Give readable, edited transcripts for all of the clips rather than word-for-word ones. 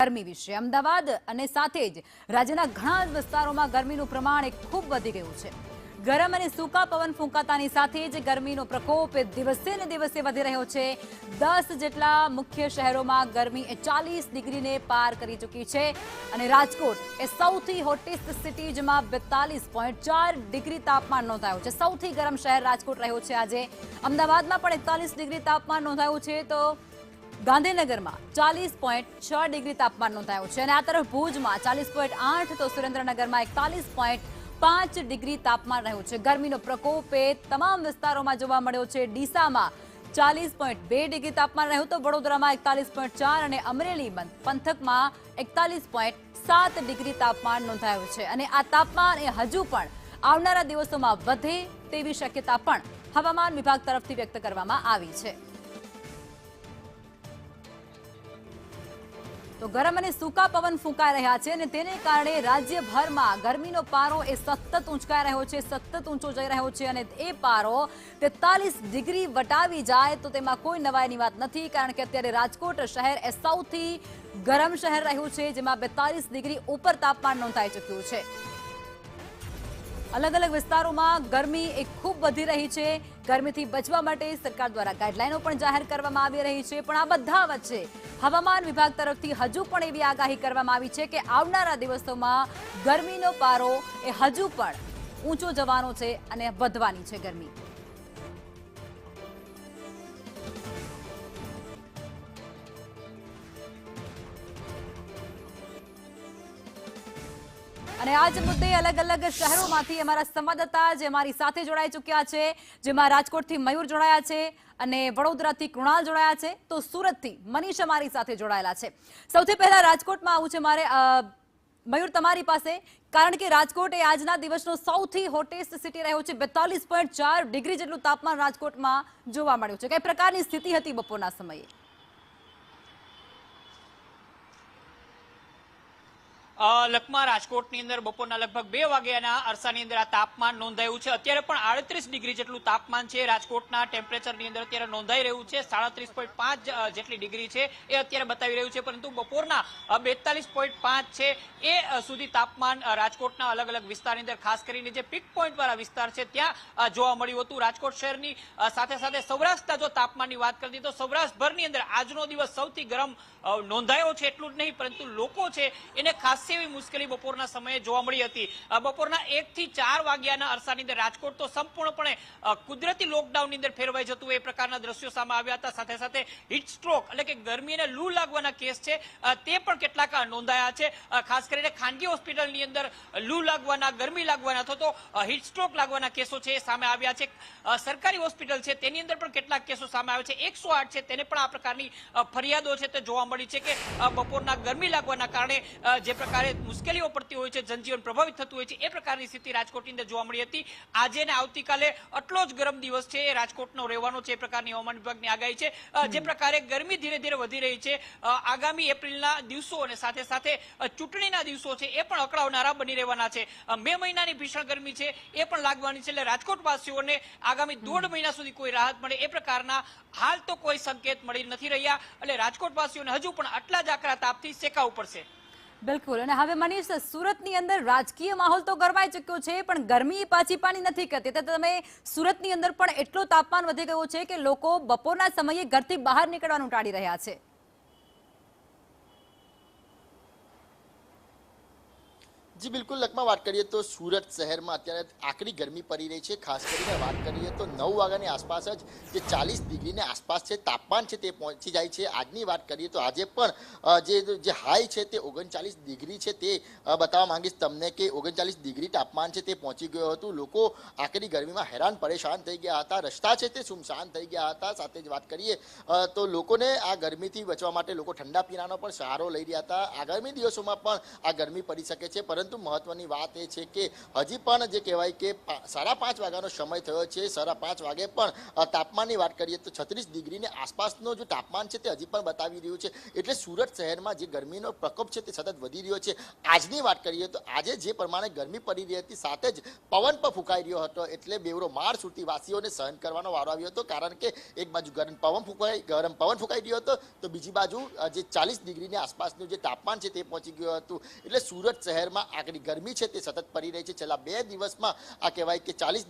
ગરમી વિશે અમદાવાદ અને સાથે જ રાજ્યના ઘણા જ વિસ્તારોમાં ગરમીનું પ્રમાણ ખૂબ વધી ગયું છે। ગરમ અને સૂકા પવન ફૂંકાતાની સાથે જ ગરમીનો પ્રકોપ દિવસે ને દિવસે વધી રહ્યો છે। 10 જેટલા મુખ્ય શહેરોમાં ગરમી 40 ડિગ્રીને પાર કરી ચૂકી છે અને રાજકોટ એ સૌથી હોટેસ્ટ સિટી જેમાં 42.4 ડિગ્રી તાપમાન નોંધાયું છે। સૌથી ગરમ શહેર રાજકોટ રહ્યો છે। આજે અમદાવાદમાં પણ 41 ડિગ્રી તાપમાન નોંધાયું છે તો ગાંધીનગરમાં 40.6 ડિગ્રી તાપમાન નોંધાયું છે અને આ તરફ ભુજમાં 40.8 તો સુરેન્દ્રનગરમાં 41.5 ડિગ્રી તાપમાન રહ્યું છે। ગરમીનો પ્રકોપ તમામ વિસ્તારોમાં જોવા મળ્યો છે। ડીસામાં 40.2 ડિગ્રી તાપમાન રહ્યું તો વડોદરામાં 41.4 અને અમરેલી પંથકમાં 41.7 ડિગ્રી તાપમાન નોંધાયું છે અને આ તાપમાન હજુ પણ આવનારા દિવસોમાં વધે તેવી શક્યતા પણ હવામાન વિભાગ તરફથી વ્યક્ત કરવામાં આવી છે। તો ગરમ અને સૂકા પવન ફૂંકાઈ રહ્યા છે અને તેને કારણે રાજ્યભરમાં ગરમીનો પારો સતત ઊંચકાઈ રહ્યો છે, સતત ઊંચો જઈ રહ્યો છે અને એ પારો 43 ડિગ્રી વટાવી જાય તો તેમાં કોઈ નવાઈની વાત નથી, કારણ કે અત્યારે રાજકોટ શહેર સૌથી ગરમ શહેર રહ્યું છે જેમાં 42 ડિગ્રી ઉપર તાપમાન નોંધાઈ ચૂક્યું છે। अलग अलग विस्तारों गरमी खूब वधी रही है। गरमी बचवा माटे सरकार द्वारा गाइडलाइनो पण जाहिर करवामां आवी रही है, पण आ बधा वच्चे हवामान विभाग तरफथी हजू पण एवी आगाही करवामां आवी छे के आवनारा दिवसोमां गरमीनो पारो हजू पण ऊंचो जवानो छे अने वधवानी छे गरमी। અને આજ મુદ્દે अलग अलग શહેરોમાંથી અમારા સંવાદદાતા જે અમારી સાથે જોડાઈ ચૂક્યા છે, જેમાં રાજકોટથી મયુર જોડાયા છે અને વડોદરાથી કૃણાલ જોડાયા છે, તો સુરતથી મનીષ અમારી સાથે જોડાયેલા છે। સૌથી પહેલા રાજકોટમાં આવું છે મારે મયુર તમારી પાસે, કારણ કે રાજકોટ એ આજના દિવસનો સૌથી હોટેસ્ટ સિટી રહ્યો છે। 42.4 ડિગ્રી જેટલું તાપમાન રાજકોટમાં જોવા મળ્યું છે। કઈ પ્રકારની સ્થિતિ હતી બપોરના સમયે? લખમાં રાજકોટની અંદર બપોરના લગભગ 2 વાગ્યાના અરસાની અંદર આ તાપમાન નોંધાયું છે। અત્યારે પણ 38 ડિગ્રી જેટલું તાપમાન છે રાજકોટના ટેમ્પરેચરની અંદર અત્યારે નોંધાઈ રહ્યું છે। 37.5 જેટલી ડિગ્રી છે એ અત્યારે બતાવી રહ્યું છે, પરંતુ બપોરના 42.5 છે એ સુધી તાપમાન રાજકોટના અલગ અલગ વિસ્તારની અંદર ખાસ કરીને જે પીક પોઈન્ટ વાળા વિસ્તાર છે ત્યાં જોવા મળ્યું હતું। રાજકોટ શહેરની સાથે સાથે સૌરાષ્ટ્રના જો તાપમાનની વાત કરીએ તો સૌરાષ્ટ્રભરની અંદર આજનો દિવસ સૌથી ગરમ નોંધાયો છે। એટલું જ નહીં, પરંતુ લોકો છે એને ખાસ એવી મુશ્કેલી બપોરના સમયે જોવા મળી હતી। બપોરના 1 થી 4 વાગ્યાના અરસાની અંદર રાજકોટ તો સંપૂર્ણપણે કુદરતી લોકડાઉનની અંદર ફેરવાઈ જતું એ પ્રકારના દ્રશ્યો સામે આવ્યા હતા। સાથે સાથે હીટ સ્ટ્રોક એટલે કે ગરમી અને લૂ લાગવાના કેસ છે તે પણ કેટલાક નોંધાયા છે। ખાસ કરીને ખાનગી હોસ્પિટલની અંદર લૂ લાગવાના, ગરમી લાગવાના અથવા તો હીટ સ્ટ્રોક લાગવાના કેસો છે એ સામે આવ્યા છે। સરકારી હોસ્પિટલ છે તેની અંદર પણ કેટલાક કેસો સામે આવ્યા છે। 108 છે તેને પણ આ પ્રકારની ફરિયાદો છે તે જોવા મળી છે કે બપોરના ગરમી લાગવાના કારણે જે મુશ્કેલીઓ પડતી હોય છે, જનજીવન પ્રભાવિત થતું હોય છે, એ પ્રકારની સ્થિતિ રાજકોટની અંદર જોવા મળી હતી। આજે ને આવતીકાલે આટલો જ ગરમ દિવસ છે એ રાજકોટનો રહેવાનો છે એ પ્રકારની હવામાન વિભાગની આગાહી છે। જે પ્રકારે ગરમી ધીરે ધીરે વધી રહી છે, આગામી એપ્રિલના દિવસો અને સાથે સાથે ચૂંટણીના દિવસો છે એ પણ અકળાવનારા બની રહેવાના છે। મે મહિનાની ભીષણ ગરમી છે એ પણ લાગવાની છે, એટલે રાજકોટવાસીઓને આગામી 1.5 મહિના સુધી કોઈ રાહત મળે એ પ્રકારના હાલ તો કોઈ સંકેત મળી નથી રહ્યા, એટલે રાજકોટવાસીઓને હજુ પણ આટલા જ આકરા તાપથી શેકાવવું પડશે। બિલકુલ। અને હવે મનીષ, સુરતની અંદર રાજકીય માહોલ તો ગરમાઈ ચૂક્યો છે, પણ ગરમી પાછી પાણી નથી કરતી, તો તમે સુરતની અંદર પણ એટલું તાપમાન વધી ગયું છે કે લોકો બપોરના સમયે ઘરથી બહાર નીકળવાનું ટાળી રહ્યા છે। जी बिल्कुल, लखमा बात करिए तो सूरत शहर में अत्यारे आकरी गर्मी पड़ी रही है। खास करीने बात करिए तो 9 वाग्यानी आसपास ज जे 40 डिग्री ने आसपास है तापमान है ते पहुंची जाए छे। आजनी बात करिए तो आज पण जे हाई है ते 39 डिग्री है ते बतावा मांगीश तमने के 39 डिग्री तापमान है ते पहुंची गयो हतुं। लोको आकरी गर्मी में हैरान परेशान थई गया हता, रस्ता है ते सुमसान थई गया हता। साथे ज बात करिए तो लोकोने आ गर्मीथी बचवा माटे लोको ठंडा पीणानो पण सहारो लई रह्या हता। आगामी दिवसोमां पण आ गर्मी पड़ी शके छे, परंतु પરંતુ મહત્વની વાત એ છે કે હજી પણ જે કહેવાય કે 5:30 વાગ્યાનો સમય થયો છે. 5:30 વાગે પણ તાપમાનની વાત કરીએ તો 36 ડિગ્રીની આસપાસનો જે તાપમાન છે તે હજી પણ બતાવી રહ્યું છે. એટલે સુરત શહેરમાં જે ગરમીનો પ્રકોપ છે તે સતત વધી રહ્યો છે. આજની વાત કરીએ તો આજે જે પ્રમાણે ગરમી પડી રહી હતી સાથે જ પવન પણ ફૂંકાઈ રહ્યો હતો. એટલે બેવડો માર સુરતી વાસીઓને સહન કરવાનો વારો આવ્યો હતો. કારણ કે એક બાજુ ગરમ પવન ફૂંકાઈ રહ્યો હતો તો બીજી બાજુ જે 40 ડિગ્રીની આસપાસનું જે તાપમાન છે તે પહોંચી ગયું હતું. એટલે સુરત શહેરમાં આકરી ગરમી છે તે સતત પડી રહી છે. છેલ્લા 2 દિવસમાં આ કહેવાય કે 40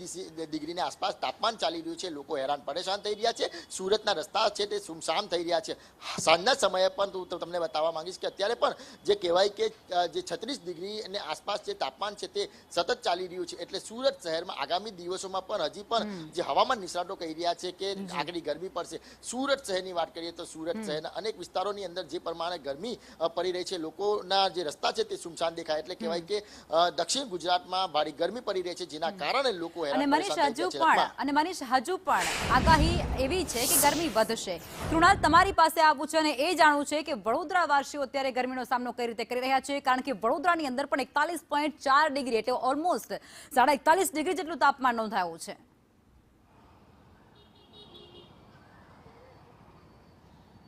ડિગ્રીની આસપાસ તાપમાન ચાલી રહ્યું છે. લોકો હેરાન પરેશાન થઈ રહ્યા છે. સુરતના રસ્તા છે તે સુમસામ થઈ રહ્યા છે. સાંજના સમયે પણ હું તમને બતાવવા માંગીશ કે અત્યારે પણ જે કહેવાય કે જે 36 ડિગ્રીની આસપાસ જે તાપમાન છે તે સતત ચાલી રહ્યું છે. એટલે સુરત શહેરમાં આગામી દિવસોમાં પણ હજી પણ જે હવામાન નિષ્ણાતો કહી રહ્યા છે કે આકરી ગરમી પડશે. સુરત શહેરની વાત કરીએ તો સુરત શહેરના અનેક વિસ્તારોની અંદર જે પ્રમાણે ગરમી પડી રહી છે, લોકોના જે રસ્તા છે તે સુમસાન દેખાય. એટલે કહેવાય કે દક્ષિણ ગુજરાતમાં ભારે ગરમી પડી રહી છે, જેના કારણે લોકો અને મનીષ હજુ પણ આગાહી એવી છે કે ગરમી વધશે. કૃણાલ, તમારી પાસે આવવું છે અને એ જાણવું છે કે વડોદરા વાસીઓ અત્યારે ગરમીનો સામનો કઈ રીતે કરી રહ્યા છે, કારણ કે વડોદરાની અંદર પણ 41.4 ડિગ્રી એટલે ઓલમોસ્ટ 41.5 ડિગ્રી જેટલું તાપમાન નોંધાયું છે.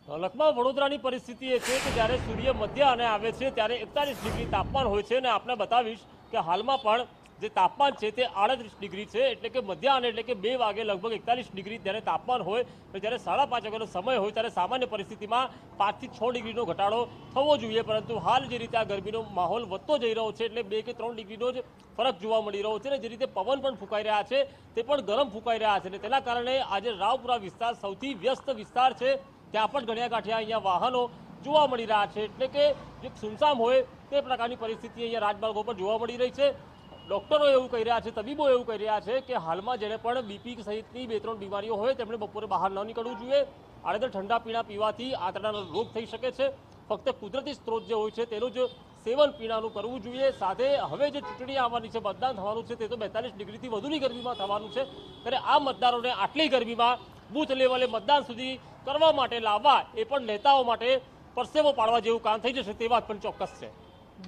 લખમાં વડોદરાની પરિસ્થિતિ એ છે કે જ્યારે સૂર્ય મધ્યાહને આવે છે ત્યારે 41 ડિગ્રી તાપમાન હોય છે. અને આપણે બતાવીશ કે હાલમાં પણ જે તાપમાન છે તે 38 ડિગ્રી છે. એટલે કે મધ્યાહન એટલે કે 2 વાગે લગભગ 41 ડિગ્રી જ્યારે તાપમાન હોય તો જ્યારે 5:30 વાગ્યાનો સમય હોય ત્યારે સામાન્ય પરિસ્થિતિમાં 5 થી 6 ડિગ્રીનો ઘટાડો થવો જોઈએ. પરંતુ હાલ જે રીતે આ ગરમીનો માહોલ વધતો જઈ રહ્યો છે એટલે 2 કે 3 ડિગ્રીનો જ ફરક જોવા મળી રહ્યો છે. અને જે રીતે પવન પણ ફૂંકાઈ રહ્યા છે તે પણ ગરમ ફૂંકાઈ રહ્યા છે. અને તેના કારણે આજે રાવપુરા વિસ્તાર સૌથી વ્યસ્ત વિસ્તાર છે. ત્યાં પણ ઘડિયા ગાંઠિયા અહીંયા વાહનો જોવા મળી રહ્યા છે. એટલે કે જે સુમસામ હોય તે પ્રકારની પરિસ્થિતિ અહીંયા રાજમાર્ગો પર જોવા મળી રહી છે. ડોક્ટરો એવું કહી રહ્યા છે, તબીબો એવું કહી રહ્યા છે કે હાલમાં જેને પણ બીપી સહિતની 2-3 બીમારીઓ હોય તેમણે બપોરે બહાર ન નીકળવું જોઈએ. આડેધડ ઠંડા પીણા પીવાથી આંતરડાનો રોગ થઈ શકે છે. ફક્ત કુદરતી સ્ત્રોત જે હોય છે તેનું જ સેવન પીણાનું કરવું જોઈએ. સાથે હવે જે ચૂંટણી આવવાની છે, મતદાન થવાનું છે, તે તો 42 ડિગ્રીથી વધુની ગરમીમાં થવાનું છે. ત્યારે આ મતદારોને આટલી ગરમીમાં બૂથ લેવલે મતદાન સુધી કરવા માટે લાવવા એ પણ નેતાઓ માટે પરસેવો પાડવા જેવું કામ થઈ જશે તે વાત પણ ચોક્કસ છે.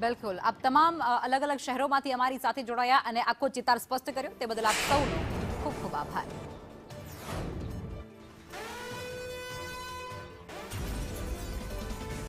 બિલકુલ. આપ તમામ અલગ અલગ શહેરોમાંથી અમારી સાથે જોડાયા અને આખો ચિતાર સ્પષ્ટ કર્યો તે બદલ આપ સૌનો ખૂબ ખૂબ આભાર.